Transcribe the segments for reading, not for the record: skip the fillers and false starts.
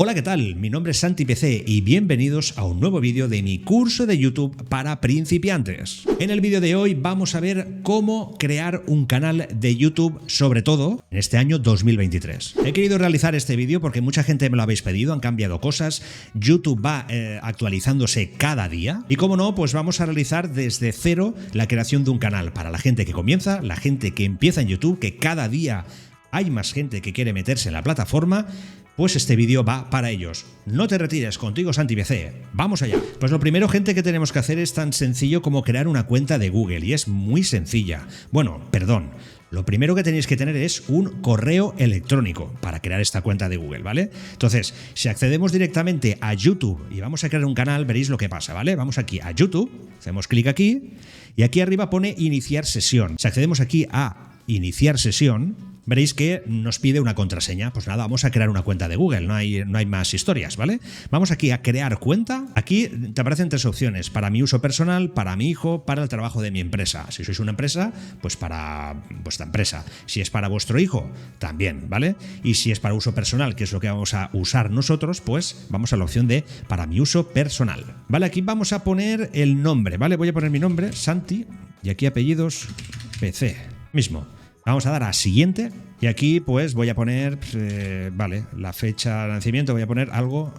Hola, ¿qué tal? Mi nombre es Santi PC y bienvenidos a un nuevo vídeo de mi curso de YouTube para principiantes. En el vídeo de hoy vamos a ver cómo crear un canal de YouTube, sobre todo en este año 2023. He querido realizar este vídeo porque mucha gente me lo habéis pedido, han cambiado cosas, YouTube va actualizándose cada día y como no, pues vamos a realizar desde cero la creación de un canal para la gente que comienza, la gente que empieza en YouTube, que cada día hay más gente que quiere meterse en la plataforma. Pues este vídeo va para ellos. No te retires, contigo Santi PC. Vamos allá. Pues lo primero, gente, que tenemos que hacer es tan sencillo como crear una cuenta de Google y es muy sencilla. Bueno, perdón. Lo primero que tenéis que tener es un correo electrónico para crear esta cuenta de Google, ¿vale? Entonces, si accedemos directamente a YouTube y vamos a crear un canal, veréis lo que pasa, ¿vale? Vamos aquí a YouTube, hacemos clic aquí y aquí arriba pone iniciar sesión. Si accedemos aquí a iniciar sesión, veréis que nos pide una contraseña. Pues nada, vamos a crear una cuenta de Google, no hay más historias, ¿vale? Vamos aquí a crear cuenta. Aquí te aparecen tres opciones: para mi uso personal, para mi hijo, para el trabajo de mi empresa. Si sois una empresa, pues para vuestra empresa. Si es para vuestro hijo, también, ¿vale? Y si es para uso personal, que es lo que vamos a usar nosotros, pues vamos a la opción de para mi uso personal. Vale, aquí vamos a poner el nombre, ¿vale? Voy a poner mi nombre, Santi, y aquí apellidos, PC. Mismo. Vamos a dar a siguiente y aquí pues voy a poner, vale, la fecha de nacimiento, voy a poner algo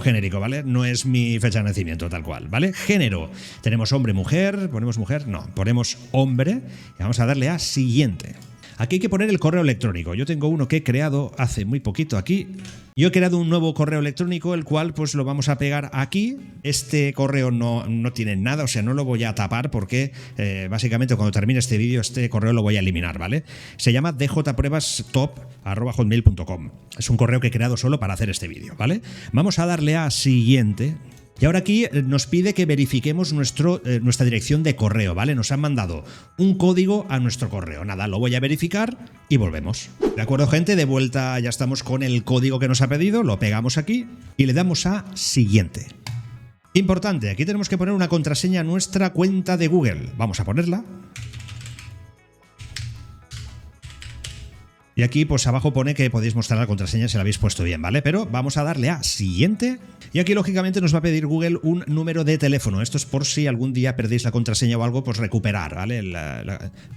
genérico, ¿vale? No es mi fecha de nacimiento tal cual, ¿vale? Género, tenemos hombre, mujer, ponemos mujer, no, ponemos hombre y vamos a darle a siguiente. Aquí hay que poner el correo electrónico. Yo tengo uno que he creado hace muy poquito aquí. Yo he creado un nuevo correo electrónico, el cual pues lo vamos a pegar aquí. Este correo no tiene nada, o sea, no lo voy a tapar porque básicamente cuando termine este vídeo este correo lo voy a eliminar, ¿vale? Se llama djpruebastop@hotmail.com. Es un correo que he creado solo para hacer este vídeo, ¿vale? Vamos a darle a siguiente. Y ahora aquí nos pide que verifiquemos nuestra dirección de correo, ¿vale? Nos han mandado un código a nuestro correo. Nada, lo voy a verificar y volvemos. ¿De acuerdo, gente? De vuelta ya estamos con el código que nos ha pedido, lo pegamos aquí y le damos a siguiente. Importante, aquí tenemos que poner una contraseña a nuestra cuenta de Google. Vamos a ponerla. Y aquí pues abajo pone que podéis mostrar la contraseña si la habéis puesto bien, ¿vale? Pero vamos a darle a siguiente. Y aquí lógicamente nos va a pedir Google un número de teléfono. Esto es por si algún día perdéis la contraseña o algo, pues recuperar, ¿vale?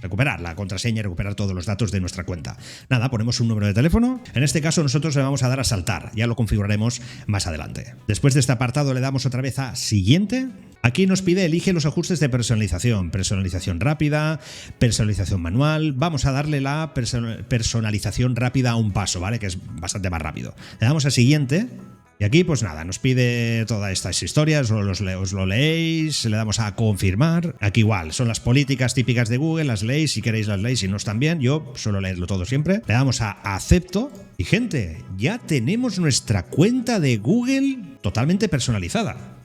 Recuperar la contraseña y recuperar todos los datos de nuestra cuenta. Nada, ponemos un número de teléfono. En este caso nosotros le vamos a dar a saltar. Ya lo configuraremos más adelante. Después de este apartado le damos otra vez a siguiente. Aquí nos pide elige los ajustes de personalización. Personalización rápida, personalización manual. Vamos a darle la personalización rápida a un paso, ¿vale? Que es bastante más rápido. Le damos a siguiente. Y aquí pues nada, nos pide todas estas historias, os lo leéis, le damos a confirmar. Aquí igual, son las políticas típicas de Google, las leéis, si queréis las leéis, si no están bien, yo suelo leerlo todo siempre. Le damos a acepto y gente, ya tenemos nuestra cuenta de Google totalmente personalizada.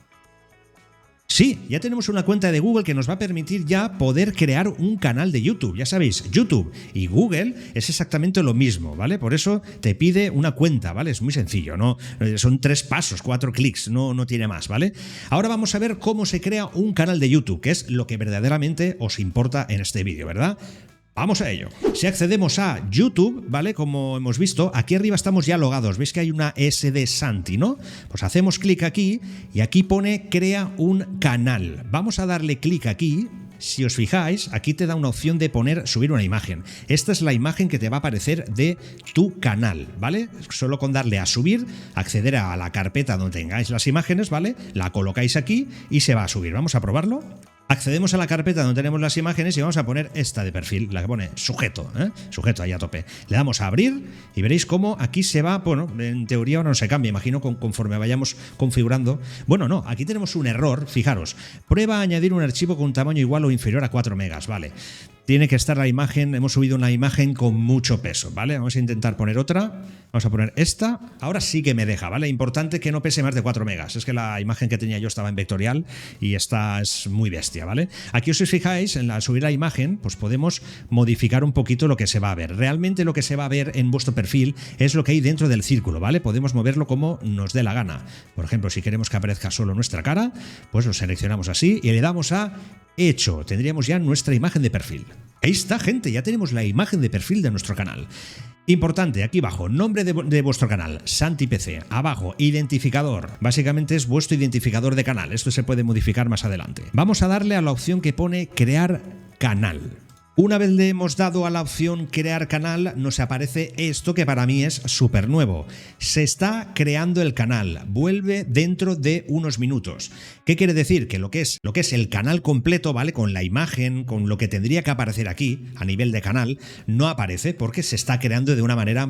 Sí, ya tenemos una cuenta de Google que nos va a permitir ya poder crear un canal de YouTube. Ya sabéis, YouTube y Google es exactamente lo mismo, ¿vale? Por eso te pide una cuenta, ¿vale? Es muy sencillo, ¿no? Son 3 pasos, 4 clics, no tiene más, ¿vale? Ahora vamos a ver cómo se crea un canal de YouTube, que es lo que verdaderamente os importa en este vídeo, ¿verdad? Vamos a ello. Si accedemos a YouTube, ¿vale? Como hemos visto, aquí arriba estamos ya logados. ¿Veis que hay una S de Santi, no? Pues hacemos clic aquí y aquí pone crea un canal. Vamos a darle clic aquí. Si os fijáis, aquí te da una opción de subir una imagen. Esta es la imagen que te va a aparecer de tu canal, ¿vale? Solo con darle a subir, acceder a la carpeta donde tengáis las imágenes, ¿vale? La colocáis aquí y se va a subir. Vamos a probarlo. Accedemos a la carpeta donde tenemos las imágenes y vamos a poner esta de perfil, la que pone sujeto, sujeto ahí a tope. Le damos a abrir y veréis cómo aquí se va, bueno, en teoría ahora no se cambia, imagino conforme vayamos configurando. Bueno, no, aquí tenemos un error, fijaros, prueba a añadir un archivo con un tamaño igual o inferior a 4 megas, vale. Tiene que estar la imagen, hemos subido una imagen con mucho peso, ¿vale? Vamos a intentar poner otra, vamos a poner esta, ahora sí que me deja, ¿vale? Importante que no pese más de 4 megas, es que la imagen que tenía yo estaba en vectorial y esta es muy bestia, ¿vale? Aquí os fijáis, al subir la imagen, pues podemos modificar un poquito lo que se va a ver. Realmente lo que se va a ver en vuestro perfil es lo que hay dentro del círculo, ¿vale? Podemos moverlo como nos dé la gana. Por ejemplo, si queremos que aparezca solo nuestra cara, pues lo seleccionamos así y le damos a hecho. Tendríamos ya nuestra imagen de perfil. Ahí está, gente, ya tenemos la imagen de perfil de nuestro canal. Importante, aquí abajo, nombre de vuestro canal, SantiPC. Abajo, identificador. Básicamente es vuestro identificador de canal. Esto se puede modificar más adelante. Vamos a darle a la opción que pone crear canal. Una vez le hemos dado a la opción crear canal, nos aparece esto que para mí es súper nuevo. Se está creando el canal, vuelve dentro de unos minutos. ¿Qué quiere decir? Que lo que es el canal completo, ¿vale? Con la imagen, con lo que tendría que aparecer aquí a nivel de canal, no aparece porque se está creando de una manera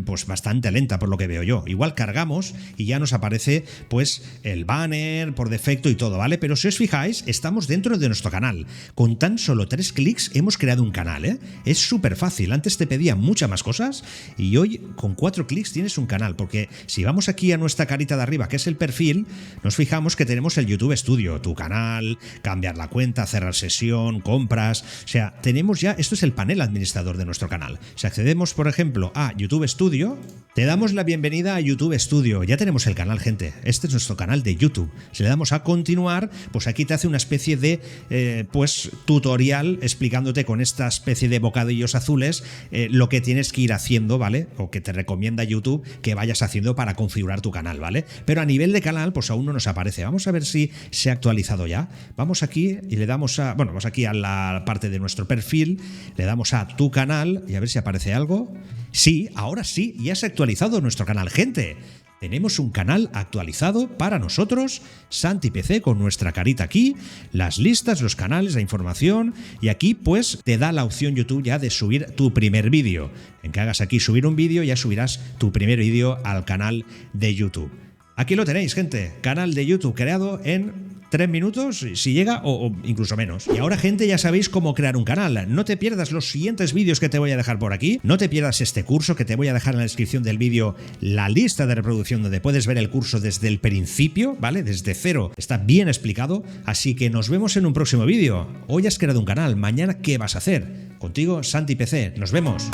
pues bastante lenta por lo que veo yo. Igual cargamos y ya nos aparece pues el banner por defecto y todo, ¿vale? Pero si os fijáis, estamos dentro de nuestro canal. Con tan solo 3 clics hemos creado un canal, ¿eh? Es súper fácil. Antes te pedía muchas más cosas y hoy con 4 clics tienes un canal, porque si vamos aquí a nuestra carita de arriba, que es el perfil, nos fijamos que tenemos el YouTube Studio, tu canal, cambiar la cuenta, cerrar sesión, compras, o sea, tenemos ya, esto es el panel administrador de nuestro canal. Si accedemos, por ejemplo, a YouTube Studio, te damos la bienvenida a YouTube Studio. Ya tenemos el canal, gente. Este es nuestro canal de YouTube. Si le damos a continuar, pues aquí te hace una especie de pues tutorial explicándote con esta especie de bocadillos azules lo que tienes que ir haciendo, ¿vale? O que te recomienda YouTube que vayas haciendo para configurar tu canal, ¿vale? Pero a nivel de canal, pues aún no nos aparece. Vamos a ver si se ha actualizado ya. Vamos aquí y le damos a, bueno, vamos aquí a la parte de nuestro perfil, le damos a tu canal y a ver si aparece algo. Sí, ahora sí, ya se ha actualizado nuestro canal, gente. Tenemos un canal actualizado para nosotros, SantiPC, con nuestra carita aquí, las listas, los canales, la información, y aquí pues te da la opción YouTube ya de subir tu primer vídeo. En que hagas aquí subir un vídeo, ya subirás tu primer vídeo al canal de YouTube. Aquí lo tenéis, gente, canal de YouTube creado en 3 minutos, si llega, o incluso menos. Y ahora, gente, ya sabéis cómo crear un canal. No te pierdas los siguientes vídeos que te voy a dejar por aquí. No te pierdas este curso que te voy a dejar en la descripción del vídeo, la lista de reproducción donde puedes ver el curso desde el principio, ¿vale? Desde cero. Está bien explicado. Así que nos vemos en un próximo vídeo. Hoy has creado un canal. Mañana, ¿qué vas a hacer? Contigo, SantiPC. Nos vemos.